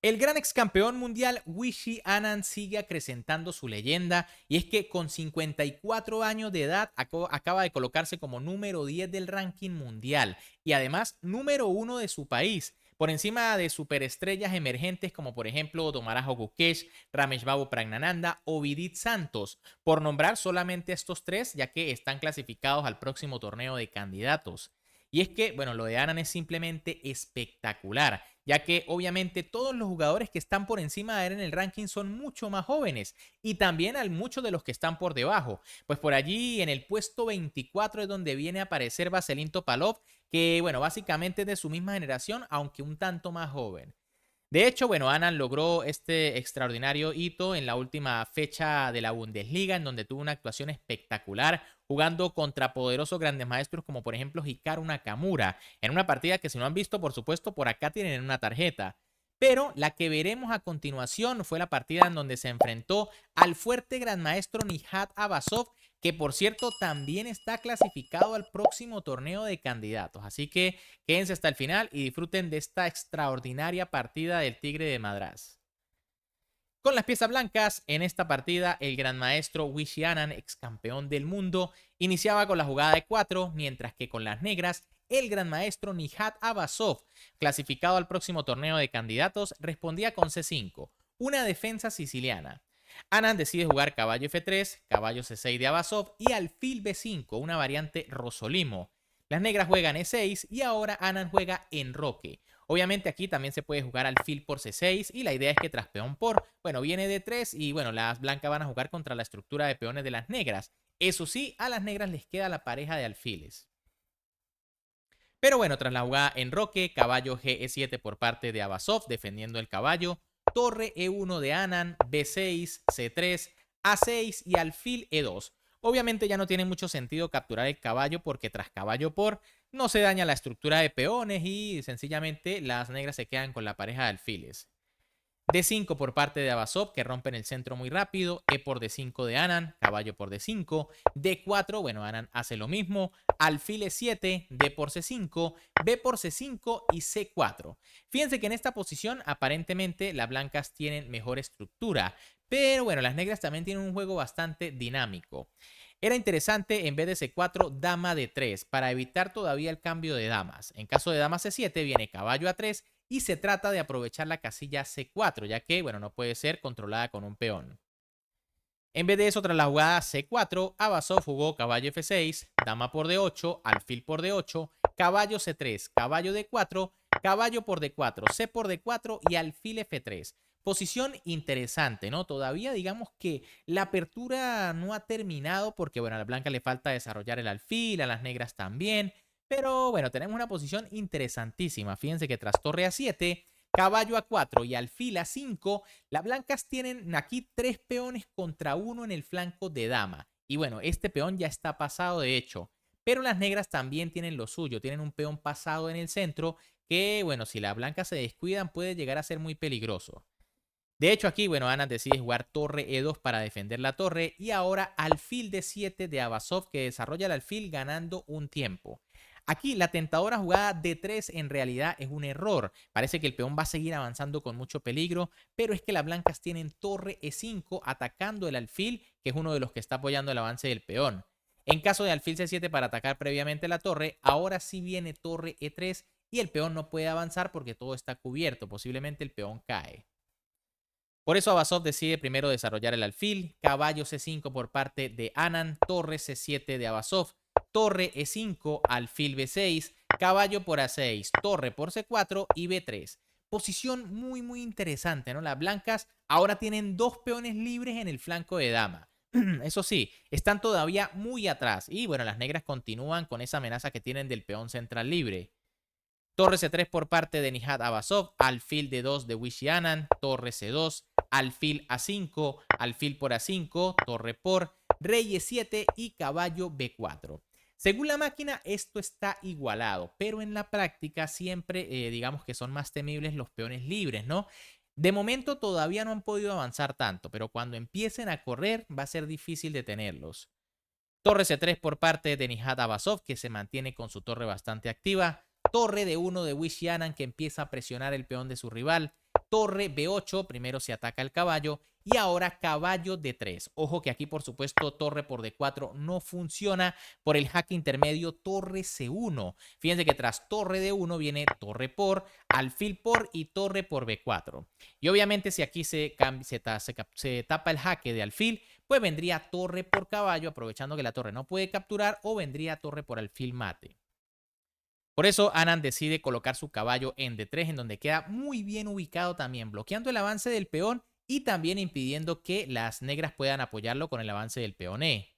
El gran ex campeón mundial Wishy Anand sigue acrecentando su leyenda y es que con 54 años de edad acaba de colocarse como número 10 del ranking mundial y además número 1 de su país, por encima de superestrellas emergentes como por ejemplo Domarajo Gukesh, Ramesh Babu Pragnananda o Vidit Santos, por nombrar solamente estos tres ya que están clasificados al próximo torneo de candidatos. Y es que, bueno, lo de Anand es simplemente espectacular, ya que obviamente todos los jugadores que están por encima de él en el ranking son mucho más jóvenes y también hay muchos de los que están por debajo. Pues por allí en el puesto 24 es donde viene a aparecer Vaselin Topalov, que bueno, básicamente es de su misma generación, aunque un tanto más joven. De hecho, bueno, Anand logró este extraordinario hito en la última fecha de la Bundesliga, en donde tuvo una actuación espectacular, jugando contra poderosos grandes maestros como por ejemplo Hikaru Nakamura, en una partida que si no han visto, por supuesto, por acá tienen una tarjeta. Pero la que veremos a continuación fue la partida en donde se enfrentó al fuerte gran maestro Nihat Abasov, que por cierto también está clasificado al próximo torneo de candidatos. Así que quédense hasta el final y disfruten de esta extraordinaria partida del Tigre de Madrás. Con las piezas blancas, en esta partida, el gran maestro Wishy Anand, ex campeón del mundo, iniciaba con la jugada de 4, mientras que con las negras, el gran maestro Nihat Abasov, clasificado al próximo torneo de candidatos, respondía con C5, una defensa siciliana. Anand decide jugar caballo F3, caballo C6 de Abasov y alfil B5, una variante Rosolimo. Las negras juegan E6 y ahora Anand juega enroque. Obviamente aquí también se puede jugar alfil por C6 y la idea es que tras peón por, bueno, viene D3 y bueno, las blancas van a jugar contra la estructura de peones de las negras. Eso sí, a las negras les queda la pareja de alfiles. Pero bueno, tras la jugada en roque, caballo G-E7 por parte de Abasov defendiendo el caballo, torre E1 de Anand, B6, C3, A6 y alfil E2. Obviamente ya no tiene mucho sentido capturar el caballo porque tras caballo por no se daña la estructura de peones y sencillamente las negras se quedan con la pareja de alfiles. D5 por parte de Abasov, que rompen el centro muy rápido. E por D5 de Anand, caballo por D5. D4, bueno, Anand hace lo mismo. Alfil E7, D por C5, B por C5 y C4. Fíjense que en esta posición aparentemente las blancas tienen mejor estructura, pero bueno, las negras también tienen un juego bastante dinámico. Era interesante en vez de C4, dama D3, para evitar todavía el cambio de damas. En caso de dama C7 viene caballo A3 y se trata de aprovechar la casilla C4, ya que, bueno, no puede ser controlada con un peón. En vez de eso, tras la jugada C4, Abasov jugó caballo F6, dama por D8, alfil por D8, caballo C3, caballo D4, caballo por D4, C por D4 y alfil F3. Posición interesante, ¿no? Todavía digamos que la apertura no ha terminado porque, bueno, a la blanca le falta desarrollar el alfil, a las negras también. Pero, bueno, tenemos una posición interesantísima. Fíjense que tras torre A7, caballo A4 y alfil A5, las blancas tienen aquí 3 peones contra 1 en el flanco de dama. Y bueno, este peón ya está pasado de hecho. Pero las negras también tienen lo suyo, tienen un peón pasado en el centro que, bueno, si las blancas se descuidan puede llegar a ser muy peligroso. De hecho aquí, bueno, Anand decide jugar torre E2 para defender la torre y ahora alfil D7 de Abasov que desarrolla el alfil ganando un tiempo. Aquí la tentadora jugada D3 en realidad es un error. Parece que el peón va a seguir avanzando con mucho peligro, pero es que las blancas tienen torre E5 atacando el alfil, que es uno de los que está apoyando el avance del peón. En caso de alfil C7 para atacar previamente la torre, ahora sí viene torre E3 y el peón no puede avanzar porque todo está cubierto. Posiblemente el peón cae. Por eso Abasov decide primero desarrollar el alfil, caballo C5 por parte de Anand, torre C7 de Abasov, torre E5, alfil B6, caballo por A6, torre por C4 y B3. Posición muy interesante, ¿no? Las blancas ahora tienen 2 peones libres en el flanco de dama. Eso sí, están todavía muy atrás y bueno, las negras continúan con esa amenaza que tienen del peón central libre. Torre C3 por parte de Nihat Abasov, alfil D2 de Wishy Anand, torre C2, alfil A5, alfil por A5, torre por, rey E7 y caballo B4. Según la máquina, esto está igualado, pero en la práctica siempre digamos que son más temibles los peones libres, ¿no? De momento todavía no han podido avanzar tanto, pero cuando empiecen a correr va a ser difícil detenerlos. Torre C3 por parte de Nihat Abasov, que se mantiene con su torre bastante activa. Torre D1 de Wishy Anand, que empieza a presionar el peón de su rival. torre B8, primero se ataca el caballo, y ahora caballo D3. Ojo que aquí, por supuesto, torre por D4 no funciona por el jaque intermedio torre C1. Fíjense que tras torre D1 viene torre por, alfil por y torre por B4. Y obviamente si aquí se tapa el jaque de alfil, pues vendría torre por caballo, aprovechando que la torre no puede capturar, o vendría torre por alfil mate. Por eso Anand decide colocar su caballo en D3, en donde queda muy bien ubicado también, bloqueando el avance del peón y también impidiendo que las negras puedan apoyarlo con el avance del peón E.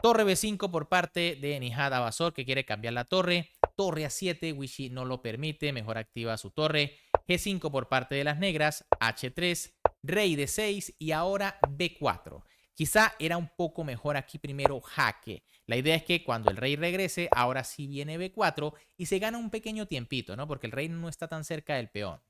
Torre B5 por parte de Nihad Abasov, que quiere cambiar la torre. Torre A7, Wishy no lo permite, mejor activa su torre. G5 por parte de las negras, H3, rey D6 y ahora B4. Quizá era un poco mejor aquí primero jaque. La idea es que cuando el rey regrese, ahora sí viene B4 y se gana un pequeño tiempito, ¿no? Porque el rey no está tan cerca del peón.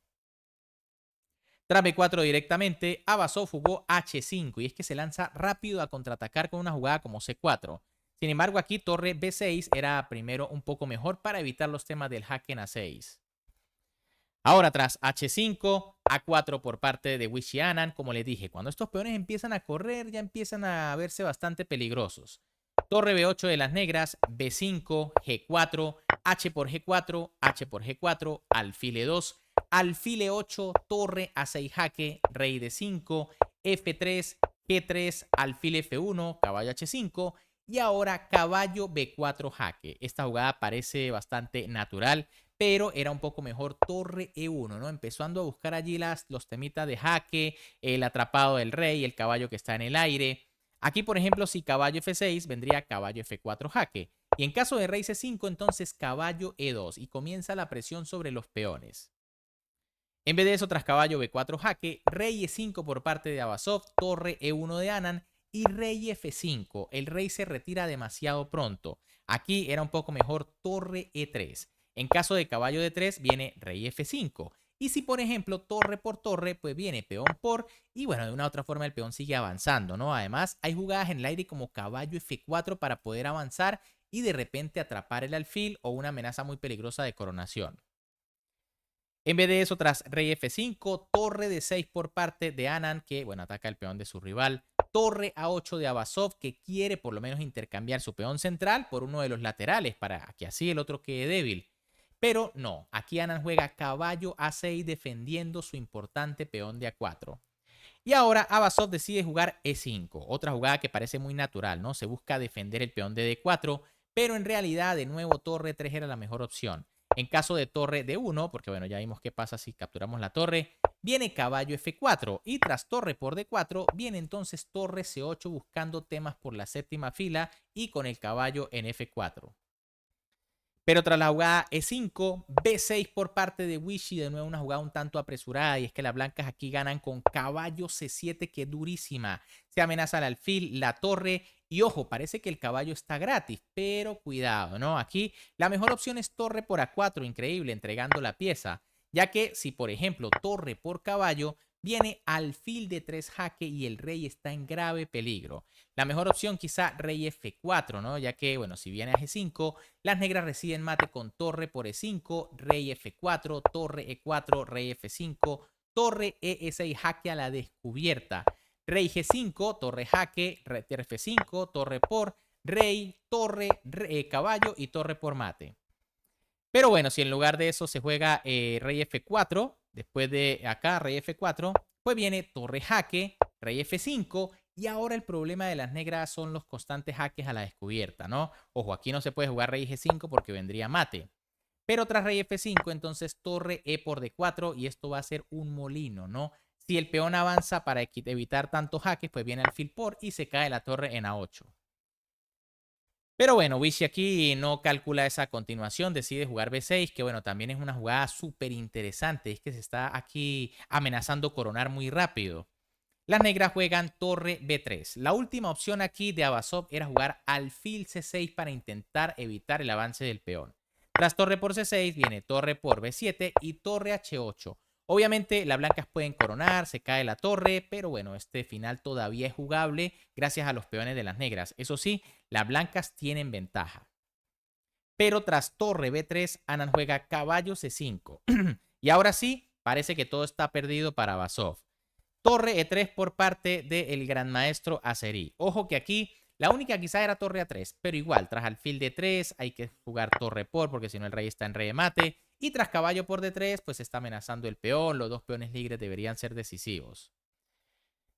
Tras B4 directamente, Abasov jugó H5 y es que se lanza rápido a contraatacar con una jugada como C4. Sin embargo, aquí torre B6 era primero un poco mejor para evitar los temas del jaque en A6. Ahora tras H5, A4 por parte de Wishy Anand, como les dije, cuando estos peones empiezan a correr ya empiezan a verse bastante peligrosos. Torre B8 de las negras, B5, G4, H por G4, H por G4, alfil E2, alfil E8, torre A6 jaque, rey D5, F3, G3, alfil F1, caballo H5 y ahora caballo B4 jaque. Esta jugada parece bastante natural, pero era un poco mejor torre E1, ¿no? Empezando a buscar allí los temitas de jaque, el atrapado del rey, el caballo que está en el aire. Aquí, por ejemplo, si caballo F6, vendría caballo F4 jaque. Y en caso de rey C5, entonces caballo E2 y comienza la presión sobre los peones. En vez de eso, tras caballo B4 jaque, rey E5 por parte de Abasov, torre E1 de Anand y rey F5. El rey se retira demasiado pronto. Aquí era un poco mejor torre E3. En caso de caballo D3 viene rey F5. Y si por ejemplo torre por torre, pues viene peón por y bueno, de una u otra forma el peón sigue avanzando, ¿no? Además hay jugadas en el aire como caballo F4 para poder avanzar y de repente atrapar el alfil o una amenaza muy peligrosa de coronación. En vez de eso, tras rey F5, torre D6 por parte de Anand, que bueno, ataca el peón de su rival. Torre A8 de Abasov, que quiere por lo menos intercambiar su peón central por uno de los laterales para que así el otro quede débil. Pero no, aquí Anand juega caballo A6 defendiendo su importante peón de A4. Y ahora Abasov decide jugar E5, otra jugada que parece muy natural, ¿no? Se busca defender el peón de D4, pero en realidad de nuevo torre 3 era la mejor opción. En caso de torre D1, porque bueno, ya vimos qué pasa si capturamos la torre, viene caballo F4 y tras torre por D4 viene entonces torre C8 buscando temas por la séptima fila y con el caballo en F4. Pero tras la jugada E5, B6 por parte de Wishy, de nuevo una jugada un tanto apresurada y es que las blancas aquí ganan con caballo C7 que es durísima. Se amenaza el alfil, la torre y ojo, parece que el caballo está gratis, pero cuidado, ¿no? Aquí la mejor opción es torre por A4, increíble, entregando la pieza, ya que si por ejemplo torre por caballo, viene alfil de 3 jaque y el rey está en grave peligro. La mejor opción quizá rey F4, ¿no? Ya que, bueno, si viene a G5, las negras reciben mate con torre por E5, rey F4, torre E4, rey F5, torre E6 jaque a la descubierta. Rey G5, torre jaque, rey F5, torre por, rey, torre, caballo y torre por mate. Pero bueno, si en lugar de eso se juega rey F4, después de acá rey F4, pues viene torre jaque, rey F5 y ahora el problema de las negras son los constantes jaques a la descubierta, ¿no? Ojo, aquí no se puede jugar rey G5 porque vendría mate. Pero tras rey F5, entonces torre E por D4 y esto va a ser un molino, ¿no? Si el peón avanza para evitar tantos jaques, pues viene alfil por y se cae la torre en A8. Pero bueno, Wishy aquí no calcula esa continuación, decide jugar B6, que bueno, también es una jugada súper interesante, es que se está aquí amenazando coronar muy rápido. Las negras juegan torre B3. La última opción aquí de Abasov era jugar alfil C6 para intentar evitar el avance del peón. Tras torre por C6 viene torre por B7 y torre H8. Obviamente las blancas pueden coronar, se cae la torre, pero bueno, este final todavía es jugable gracias a los peones de las negras. Eso sí, las blancas tienen ventaja. Pero tras torre B3, Anand juega caballo C5. Y ahora sí, parece que todo está perdido para Basov. Torre E3 por parte del gran maestro Azeri. Ojo que aquí la única quizá era torre A3, pero igual, tras alfil D3 hay que jugar torre porque si no el rey está en rey de mate. Y tras caballo por D3, pues está amenazando el peón. Los dos peones libres deberían ser decisivos.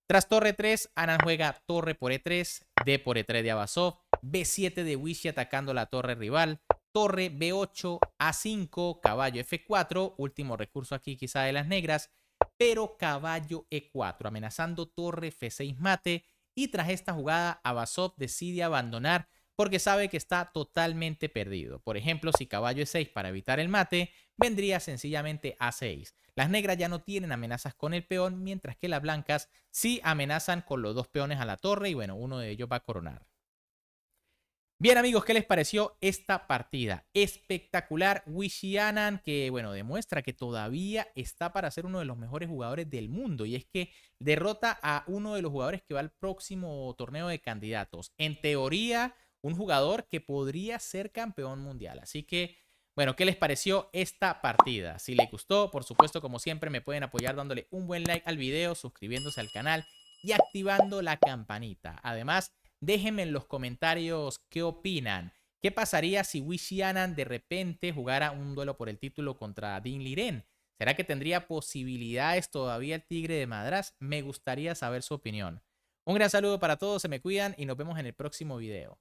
Tras torre 3, Anand juega torre por E3, D por E3 de Abasov, B7 de Wishy atacando la torre rival, torre B8, A5, caballo F4, último recurso aquí quizá de las negras, pero caballo E4, amenazando torre F6 mate, y tras esta jugada Abasov decide abandonar porque sabe que está totalmente perdido. Por ejemplo, si caballo E6 para evitar el mate, vendría sencillamente A6. Las negras ya no tienen amenazas con el peón, mientras que las blancas sí amenazan con los dos peones a la torre y bueno, uno de ellos va a coronar. Bien amigos, ¿qué les pareció esta partida? Espectacular. Wishy Anand que bueno, demuestra que todavía está para ser uno de los mejores jugadores del mundo y es que derrota a uno de los jugadores que va al próximo torneo de candidatos. En teoría, un jugador que podría ser campeón mundial. Así que bueno, ¿qué les pareció esta partida? Si les gustó, por supuesto, como siempre, me pueden apoyar dándole un buen like al video, suscribiéndose al canal y activando la campanita. Además, déjenme en los comentarios qué opinan. ¿Qué pasaría si Wishy Anand de repente jugara un duelo por el título contra Ding Liren? ¿Será que tendría posibilidades todavía el Tigre de Madrás? Me gustaría saber su opinión. Un gran saludo para todos, se me cuidan y nos vemos en el próximo video.